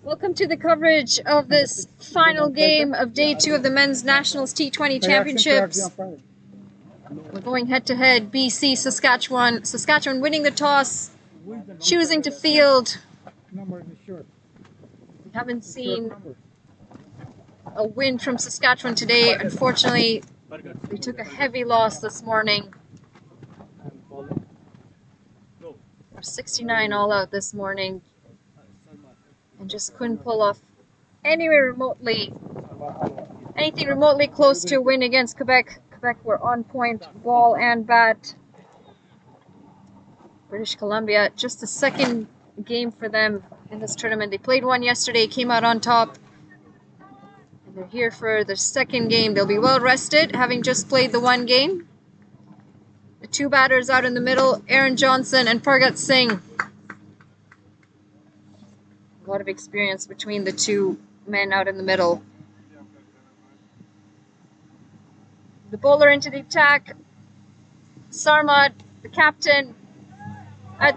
Welcome to the coverage of this final game of day 2 of the Men's Nationals T20 Championships. We're going head-to-head, BC, Saskatchewan. Saskatchewan winning the toss, choosing to field. We haven't seen a win from Saskatchewan today. Unfortunately, they took a heavy loss this morning. We're 69 all out this morning and just couldn't pull off anything remotely close to a win against Quebec. Quebec were on point, ball and bat. British Columbia, just the second game for them in this tournament. They played one yesterday, came out on top. And they're here for their second game. They'll be well rested, having just played the one game. The two batters out in the middle, Aaron Johnson and Pargat Singh. A lot of experience between the two men out in the middle. The bowler into the attack, Sarmad, the captain.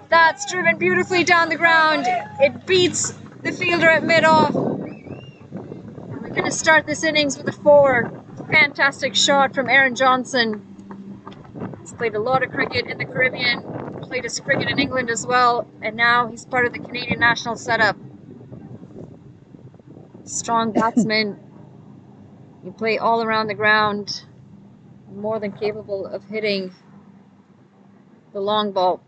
That's driven beautifully down the ground. It beats the fielder at mid-off. We're going to start this innings with a 4. Fantastic shot from Aaron Johnson. He's played a lot of cricket in the Caribbean, played his cricket in England as well, and now he's part of the Canadian national setup. Strong batsman. You play all around the ground, more than capable of hitting the long ball.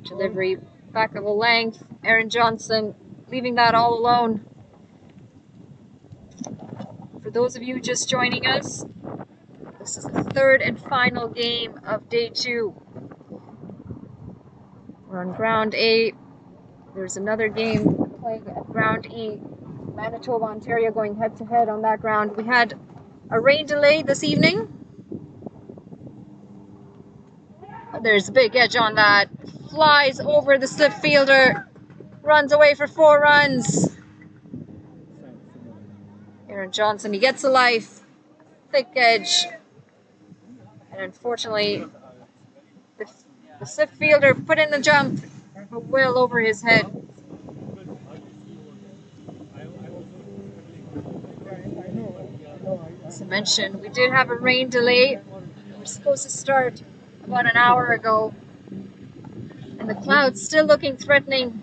Delivery back of a length. Aaron Johnson leaving that all alone. For those of you just joining us, this is the third and final game of day 2. We're on ground A. There's another game playing at ground E. Manitoba, Ontario going head-to-head on that ground. We had a rain delay this evening. There's a big edge on that. Flies over the slip fielder. Runs away for 4 runs. Aaron Johnson, he gets a life. Thick edge. And unfortunately, the slip fielder put in the jump, but well over his head. As I mentioned, we did have a rain delay. We were supposed to start about an hour ago. And the clouds still looking threatening.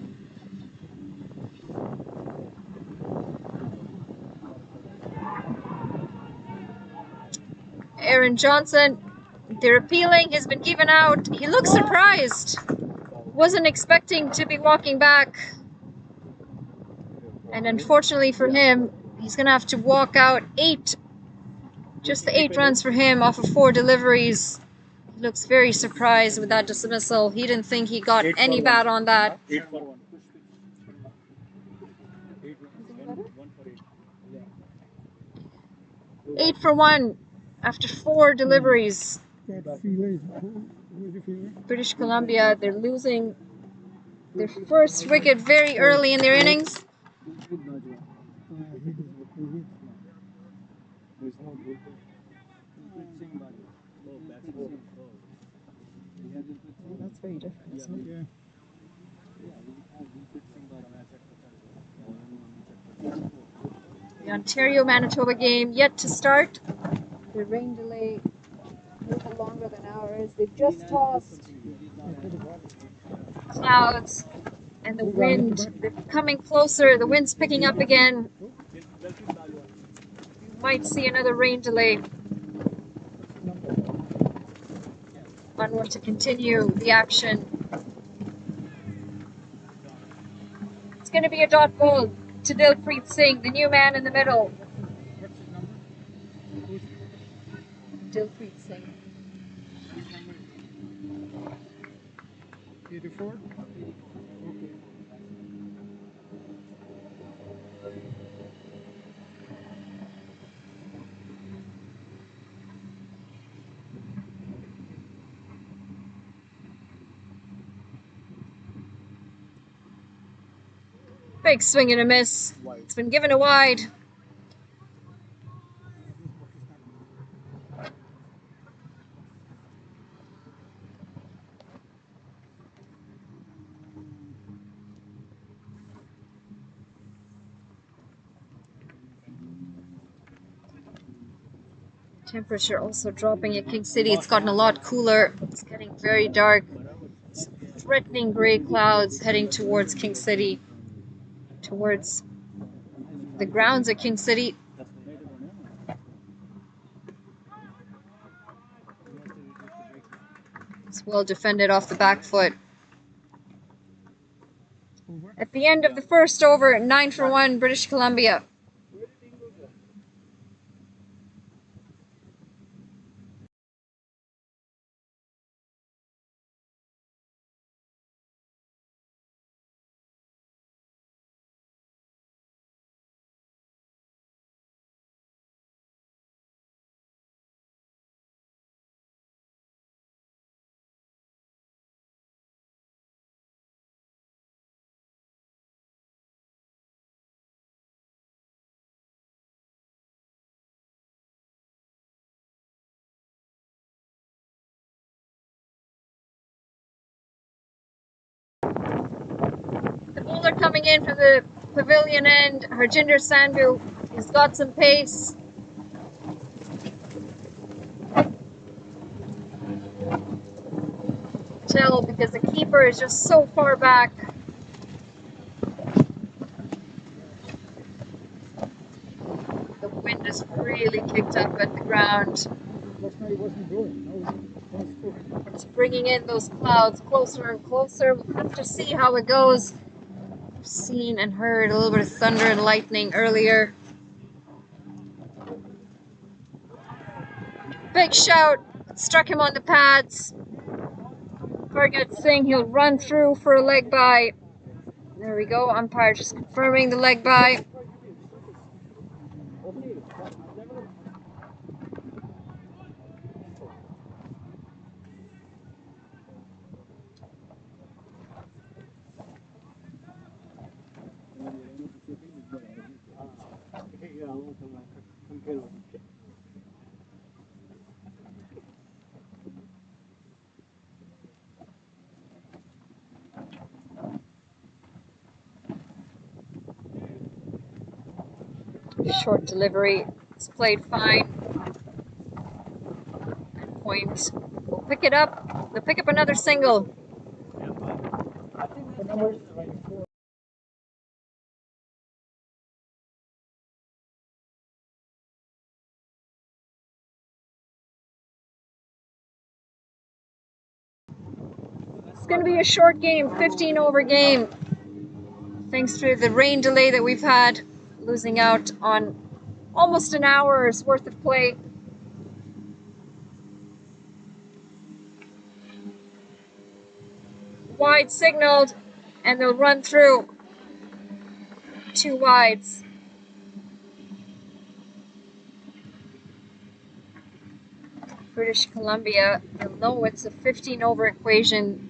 Aaron Johnson, they're appealing. He's been given out. He looks surprised. Wasn't expecting to be walking back. And unfortunately for him, he's going to have to walk out 8. Just the 8 runs for him off of 4 deliveries. He looks very surprised with that dismissal. He didn't think he got any bat on that. 8 for 1 after 4 deliveries. British Columbia, they're losing their first wicket very early in their innings. That's very different, isn't it? The Ontario-Manitoba game yet to start. The rain delay a little longer than ours. They've just tossed. Clouds and the wind, they're coming closer. The wind's picking up again. You might see another rain delay. Onward to continue the action. It's going to be a dot ball to Dilpreet Singh, the new man in the middle. Dilpreet Singh. 84? Big swing and a miss. It's been given a wide. Temperature also dropping at King City. It's gotten a lot cooler. It's getting very dark. It's threatening gray clouds heading towards King City, towards the grounds at King City. It's well defended off the back foot. At the end of the first over, 9-1, British Columbia. The bowler coming in from the pavilion end, Harjinder Sandhu, has got some pace. Tell because the keeper is just so far back. The wind is really kicked up at the ground. It's bringing in those clouds closer and closer. We'll have to see how it goes. I've seen and heard a little bit of thunder and lightning earlier. Big shout, struck him on the pads. Fargat Singh, he'll run through for a leg bye. There we go, umpire just confirming the leg bye. Short delivery, it's played fine. And point will pick it up. They'll pick up another single. It's going to be a short game, 15 over game. Thanks to the rain delay that we've had, losing out on almost an hour's worth of play. Wide signaled, and they'll run through. 2 wides. British Columbia, they'll know it's a 15 over equation.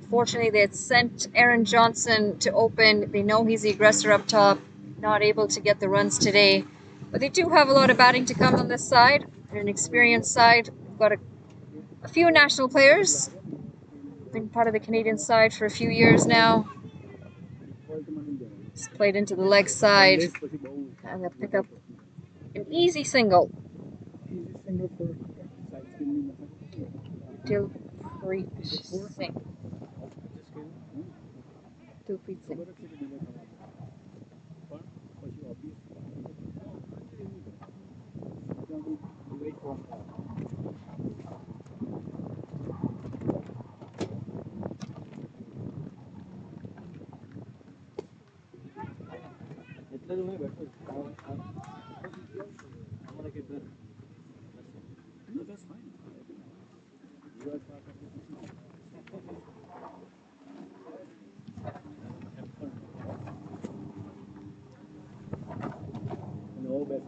Unfortunately, they had sent Aaron Johnson to open. They know he's the aggressor up top, not able to get the runs today. But they do have a lot of batting to come on this side. They're an experienced side. They've got a few national players. Been part of the Canadian side for a few years now. It's played into the leg side. And they'll pick up an easy single. Dilpreet Singh. Dilpreet Singh.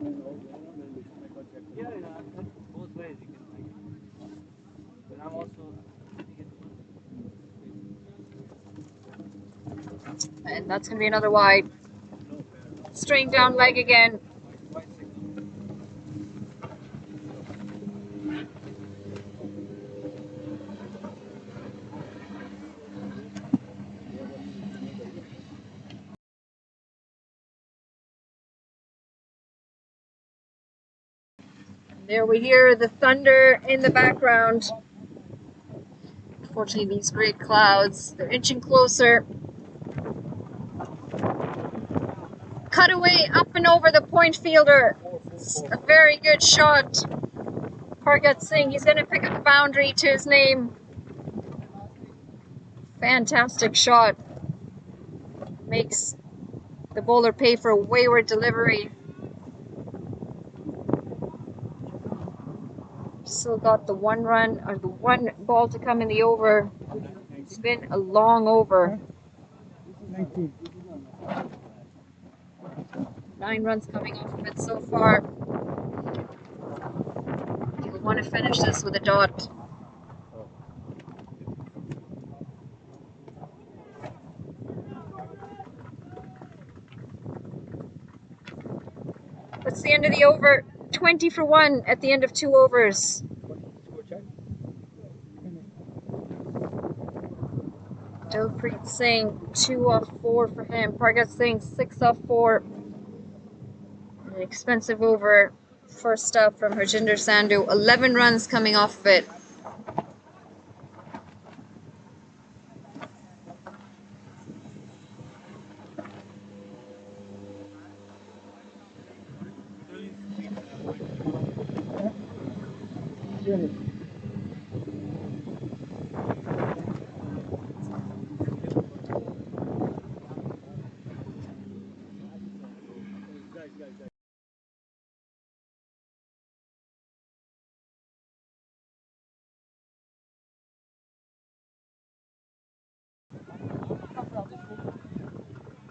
Yeah, both ways you can like. But I'm also. And that's going to be another wide. Straight down leg again. There we hear the thunder in the background. Unfortunately, these great clouds, they're inching closer. Cut away up and over the point fielder. It's a very good shot. Pargat Singh, he's going to pick up the boundary to his name. Fantastic shot. Makes the bowler pay for a wayward delivery. Still got the one run, or the one ball to come in the over. It's been a long over. 9 runs coming off of it so far. He'll want to finish this with a dot. What's the end of the over? 20 for 1 at the end of 2 overs. Dilpreet Singh, 2 off 4 for him. Pargat Singh, 6 off 4. An expensive over. First up from Harjinder Sandhu. 11 runs coming off of it.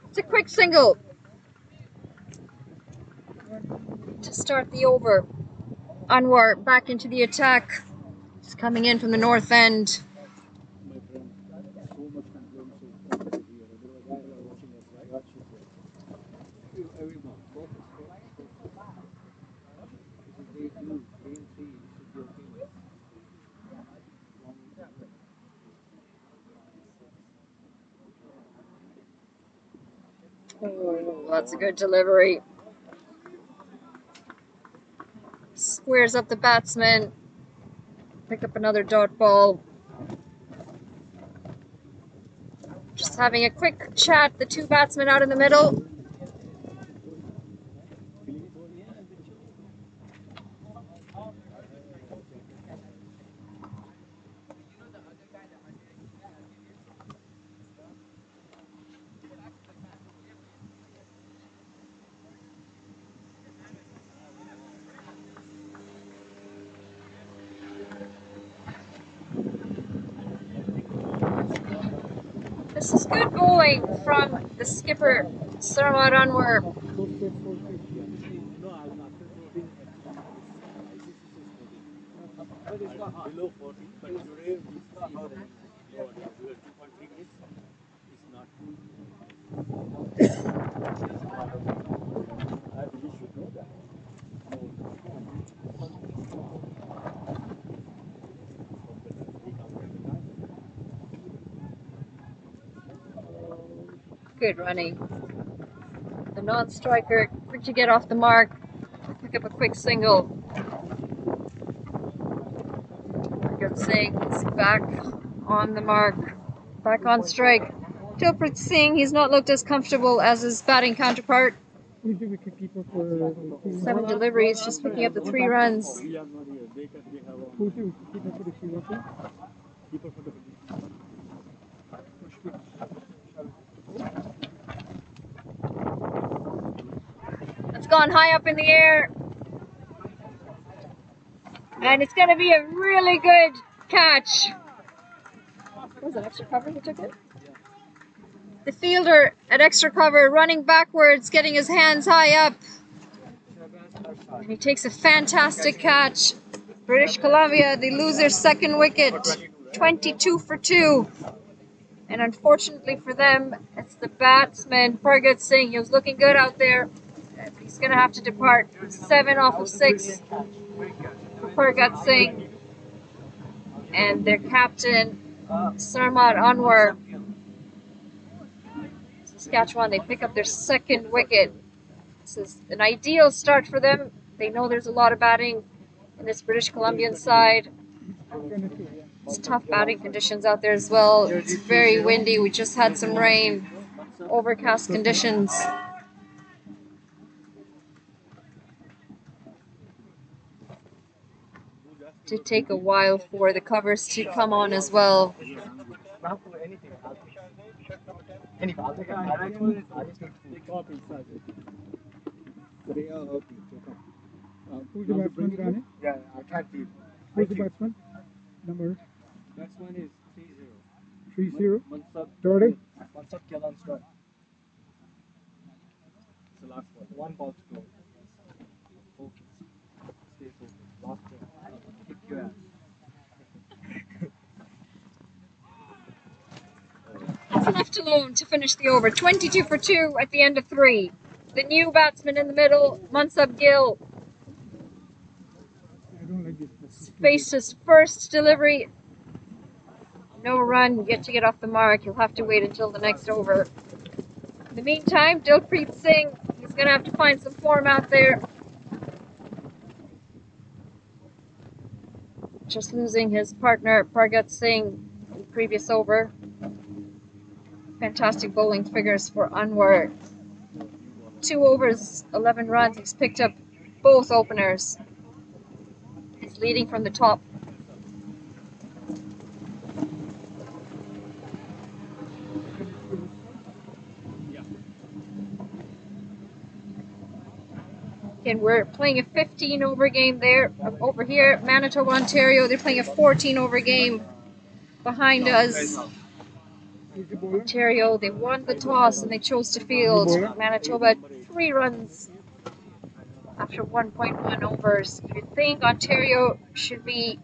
It's a quick single to start the over. Anwar back into the attack. He's coming in from the north end. Oh, that's a good delivery. Squares up the batsman. Pick up another dot ball. Just having a quick chat, the 2 batsmen out in the middle. This is good bowling from the skipper, Sarmad Anwar. Below 40, but today we see how low it is. 2.3 minutes is not. I really should know that. Good running. The non-striker, quick to get off the mark. Pick up a quick single. Good Singh is back on the mark. Back on strike. Dilpreet Singh, he's not looked as comfortable as his batting counterpart. 7 deliveries, just picking up the 3 runs. It's gone high up in the air. And it's going to be a really good catch. Was it extra cover who took it? The fielder at extra cover running backwards, getting his hands high up. And he takes a fantastic catch. British Columbia, they lose their second wicket. 22 for 2. And unfortunately for them, it's the batsman, Pargat Singh. He was looking good out there. He's going to have to depart. 7 off of 6 for Pargat Singh. And their captain, Sarmat Anwar. Saskatchewan, they pick up their second wicket. This is an ideal start for them. They know there's a lot of batting in this British Columbian side. It's tough batting conditions out there as well. It's very windy. We just had some rain. Overcast conditions. To take a while for the covers to come on as well. Who's the batsman, Rane? Yeah, I can't see. Who's the batsman? Number? Batsman is 30. 30. Mansab. Third? Mansab Kyalan Strike. It's the last one. One ball to go. Focus. Stay focused. Last one. Kick your ass. That's left alone to finish the over. 22 for 2 at the end of 3. The new batsman in the middle, Mansab Gill, I don't like this. faced his first delivery. No run yet to get off the mark. He'll have to wait until the next over. In the meantime, Dilpreet Singh, he's going to have to find some form out there. Just losing his partner, Pargat Singh, in the previous over. Fantastic bowling figures for Anwar. 2 overs, 11 runs. He's picked up both openers. He's leading from the top. Again, we're playing a 15 over game there. Over here, Manitoba, Ontario, they're playing a 14 over game. Behind us, Ontario, they won the toss and they chose to field. Manitoba, 3 runs after 1.1 overs. You'd think Ontario should be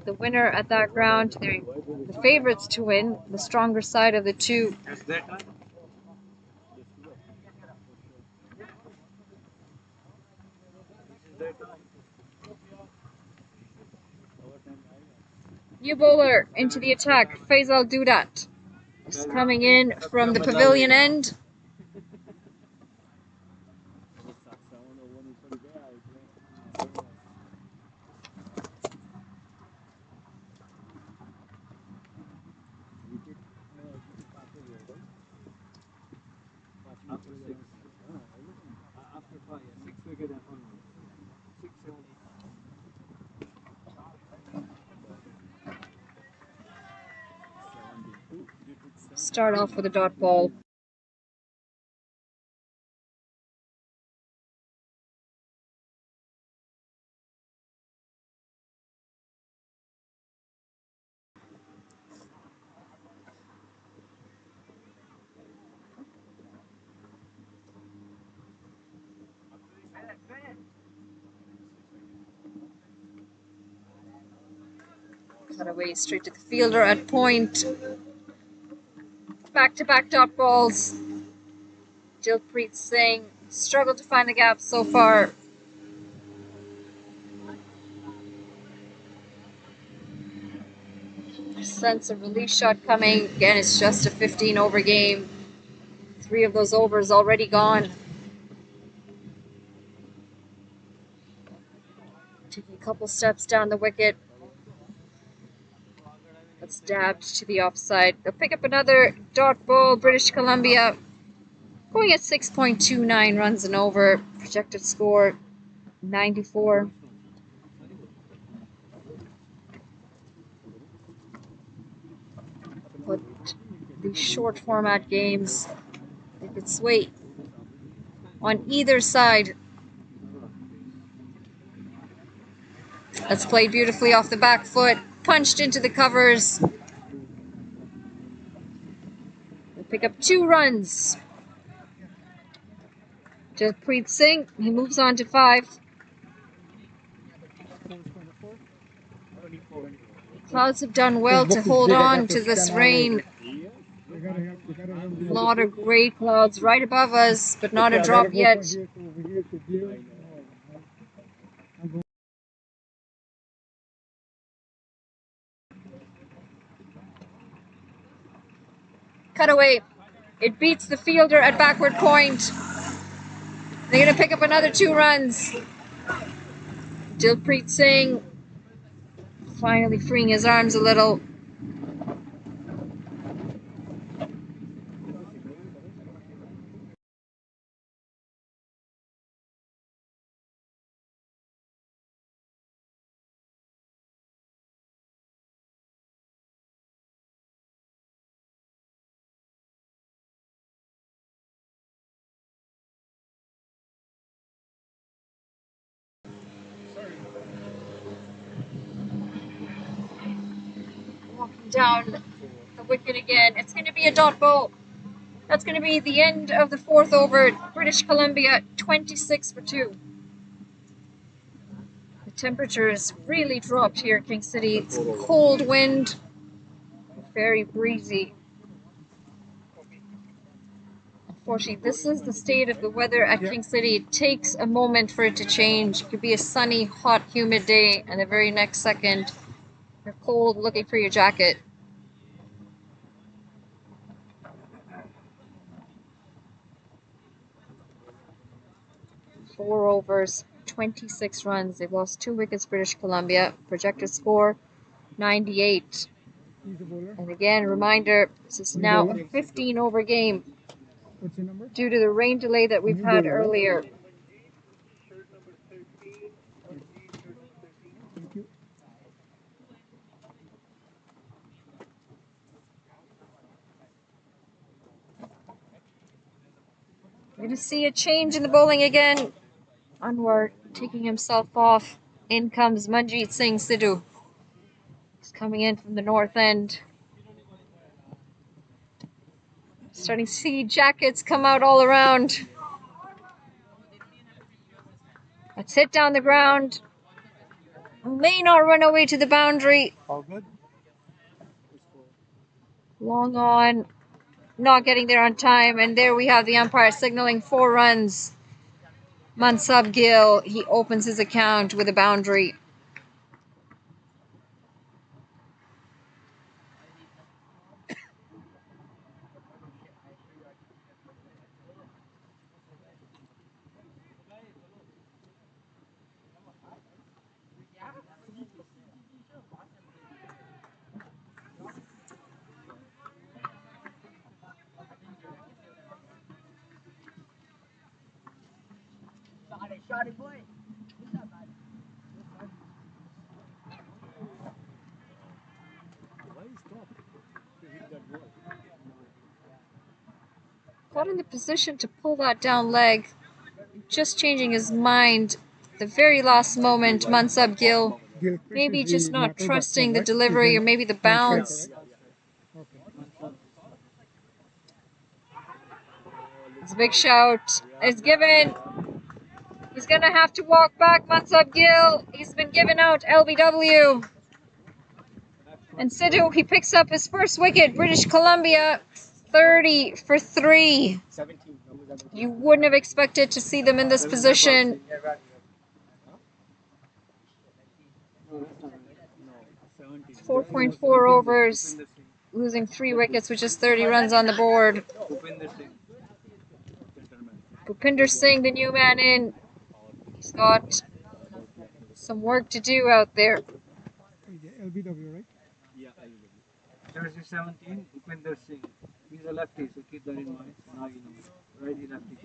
the winner at that ground. They're the favorites to win, the stronger side of the two. New bowler into the attack, Faisal Dudat. He's coming in from the pavilion end. Start off with a dot ball. Cut away straight to the fielder at point. Back-to-back dot balls. Dilpreet Singh struggled to find the gap so far. Sense of release shot coming. Again, it's just a 15 over game. 3 of those overs already gone. Taking a couple steps down the wicket. That's dabbed to the offside. They'll pick up another dot ball. British Columbia going at 6.29 runs and over. Projected score 94. But these short format games, they could sway on either side. That's played beautifully off the back foot. Punched into the covers. They pick up 2 runs Dilpreet Singh, he moves on to 5. Clouds have done well to hold on to this rain. A lot of gray clouds right above us, but not a drop yet. Cutaway. It beats the fielder at backward point. They're going to pick up another 2 runs. Dilpreet Singh finally freeing his arms a little. Walking down the wicket again. It's going to be a dot ball. That's going to be the end of the 4th over. British Columbia 26 for 2. The temperatures really dropped here in King City. It's cold wind, very breezy. Unfortunately, this is the state of the weather at King City. It takes a moment for it to change. It could be a sunny, hot, humid day, and the very next second, you're cold, looking for your jacket. Four overs, 26 runs. They've lost 2 wickets, British Columbia. Projected score, 98. And again, reminder, this is now a 15-over game due to the rain delay that we've had earlier. We're going to see a change in the bowling again. Anwar taking himself off. In comes Manjeet Singh Sidhu. He's coming in from the north end. Starting to see jackets come out all around. Let's hit down the ground. May not run away to the boundary. All good? Long on. Not getting there on time. And there we have the umpire signaling 4 runs. Mansab Gill, he opens his account with a boundary. Got in the position to pull that down leg. Just changing his mind the very last moment. Mansab Gill maybe just not trusting the delivery or maybe the bounce. It's a big shout. It's given. He's going to have to walk back, Mansab Gill. He's been given out LBW. And Sidhu, he picks up his first wicket. British Columbia, 30 for 3. You wouldn't have expected to see them in this position. 4.4 overs, losing 3 wickets, which is 30 runs on the board. Bhupinder Singh, the new man in. He's got some work to do out there. LBW, right? Yeah, Jersey 17, Bhupinder Singh. He's a lefty, so keep that in mind. Now you know. Righty lefty.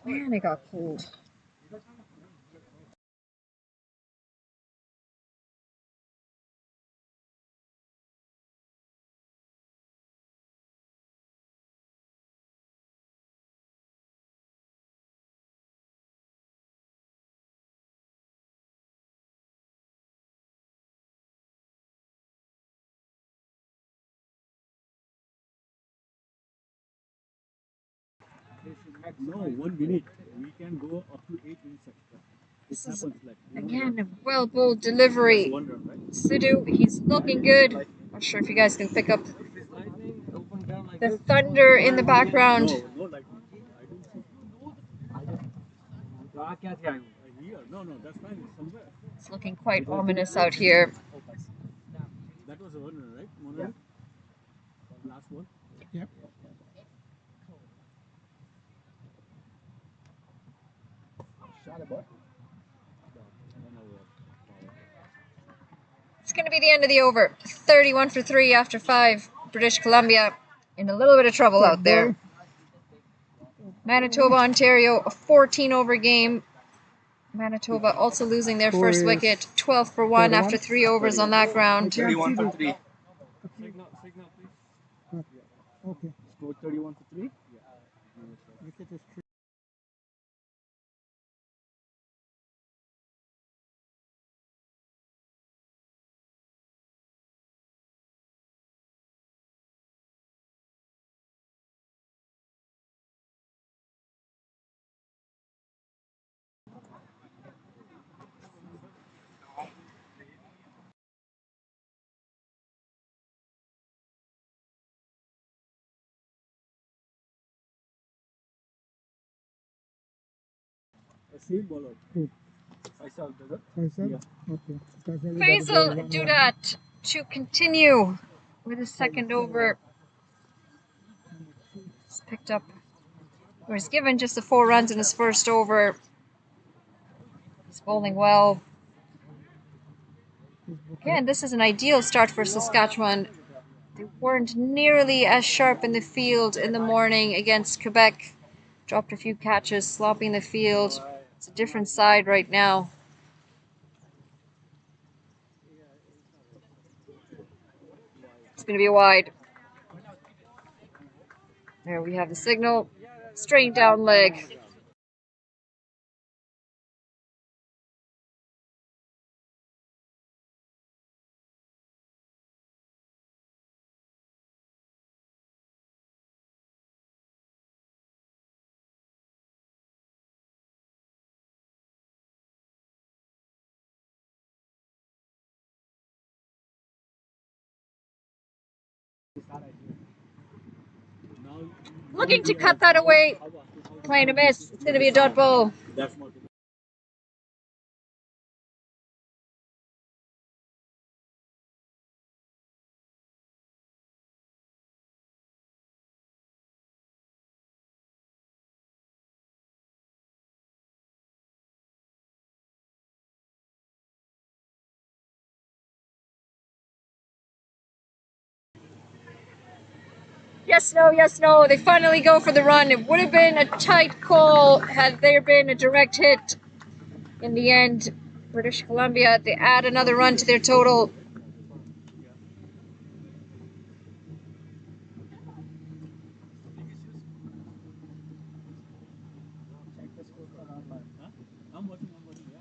Man, it got cold. No, 1 minute. We can go up to 8 minutes extra. This It is, happens like again, a well bowled delivery. one run, right? Sidhu, he's looking good. Not sure if you guys can pick up If it's lightning, open down like the this. thunder in the background. No lightning. I don't see. Here, no, that's fine. It's somewhere. It's looking quite ominous out here. That was a runner, right? One run? Last one. Yep. It's going to be the end of the over. 31 for 3 after 5. British Columbia in a little bit of trouble out there. Manitoba, Ontario, a 14 over game. Manitoba also losing their first wicket. 12 for 1 after 3 overs on that ground. 31 for 3. Signal, please. Okay. Score 31 for 3. Wicket is three. Same bowler. Who? Faisal, does it? Faisal? Yeah. Okay. Faisal Faisal do that to continue with his second over. He's picked up, or he's given just the 4 runs in his first over. He's bowling well. Again, this is an ideal start for Saskatchewan. They weren't nearly as sharp in the field in the morning against Quebec. Dropped a few catches, slopping the field. It's a different side right now. It's going to be a wide. There we have the signal. Straight down leg. Looking to cut that away. Playing a miss. It's going to be a dot ball. That's not Yes, no. They finally go for the run. It would have been a tight call had there been a direct hit. In the end, British Columbia, they add another run to their total. I'm watching, yeah.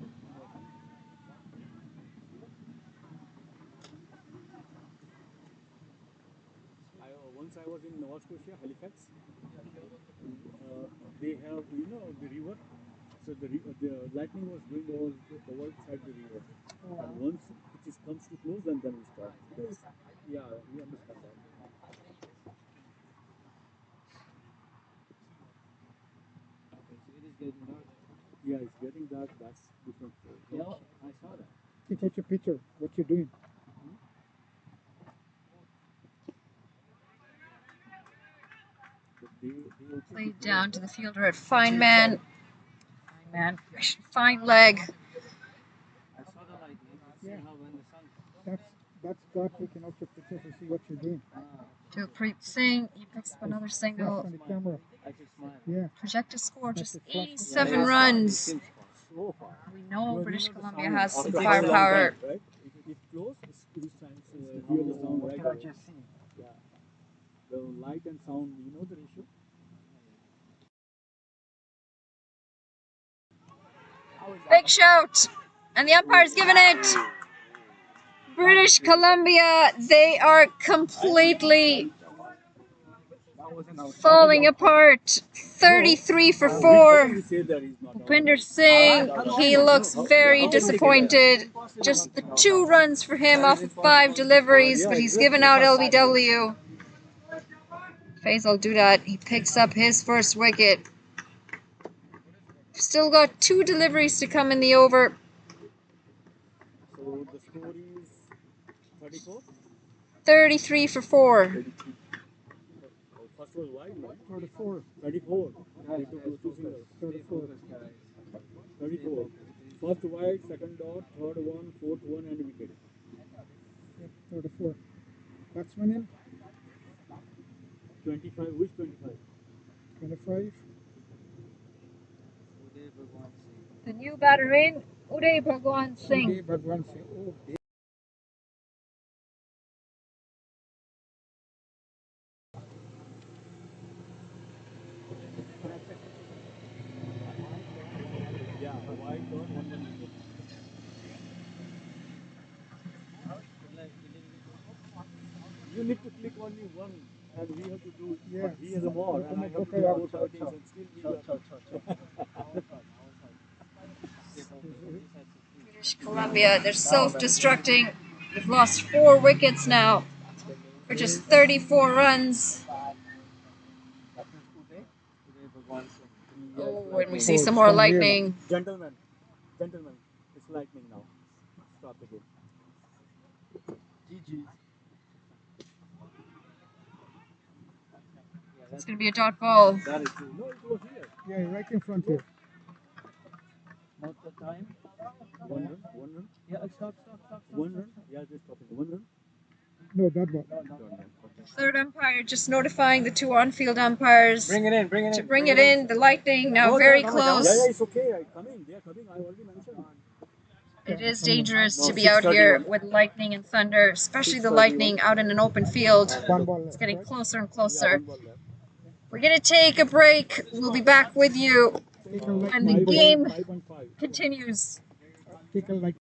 Once I was in Nova Scotia, Halifax. They have, the river. So the lightning was going over side the river. And once it is comes to close, then we start. Yeah, we understand that. Yeah, it's getting dark. That's different. Yeah, I saw that. Take a picture. What you doing? Played down to the fielder at fine man. Fine leg. I saw the lightning. Yeah. When the sun. That's God taking out your picture to see what you're doing. Dilpreet Singh, he picks up another Flash single. on the camera. I just smile. Yeah. Projected score That's just a flash. 87 runs. So far. We know British the Columbia sound has some after firepower. time, right? If close, it shines. Hear the sound right away. Yeah. The light and sound, you know the ratio? Big shout! And the umpire's given it. British Columbia, they are completely falling apart. 33 for 4. We say that he's not out. Bhupinder Singh, he looks very disappointed. Just the 2 runs for him off of 5 deliveries, but he's given out LBW. Faisal Dudat, he picks up his first wicket. Still got 2 deliveries to come in the over. So the score is 34? 33 for 4. 33. Oh, first was wide, no? 34. 34. They took those 2 singles. 34. 34. First wide, second dot, third one, fourth one, and wicket. Yep, 34. Batsman in? 25. Which 25? 25. The new batter in, Uday Bhagwan Singh. Uday Bhagwan Singh. Oh, Yeah, wide dot, one wicket. You need to click only one, and we have to do. Yeah. But he has a more, and I have to do Okay. about 13, and still we are. British Columbia, they're self-destructing. They've lost 4 wickets now for just 34 runs. Oh, and we see some more lightning. Gentlemen, it's lightning now. Stop again. GG. It's going to be a dot ball. That is true. No, it was here. yeah, right in front here. Not the time. One run. Yeah, stop. One run. Yeah, just stop it. One run. No, that one. Third umpire just notifying the 2 on-field umpires Bring it in. to bring it in. The lightning now very close. Yeah, it's okay. They are coming. I already mentioned. It is dangerous to be out here with lightning and thunder, especially the lightning out in an open field. One ball left. It's getting right? closer and Yeah, closer. 1 ball left. We're going to take a break. We'll be back with you Take a light. when the game 5 on 5. continues. Take a light.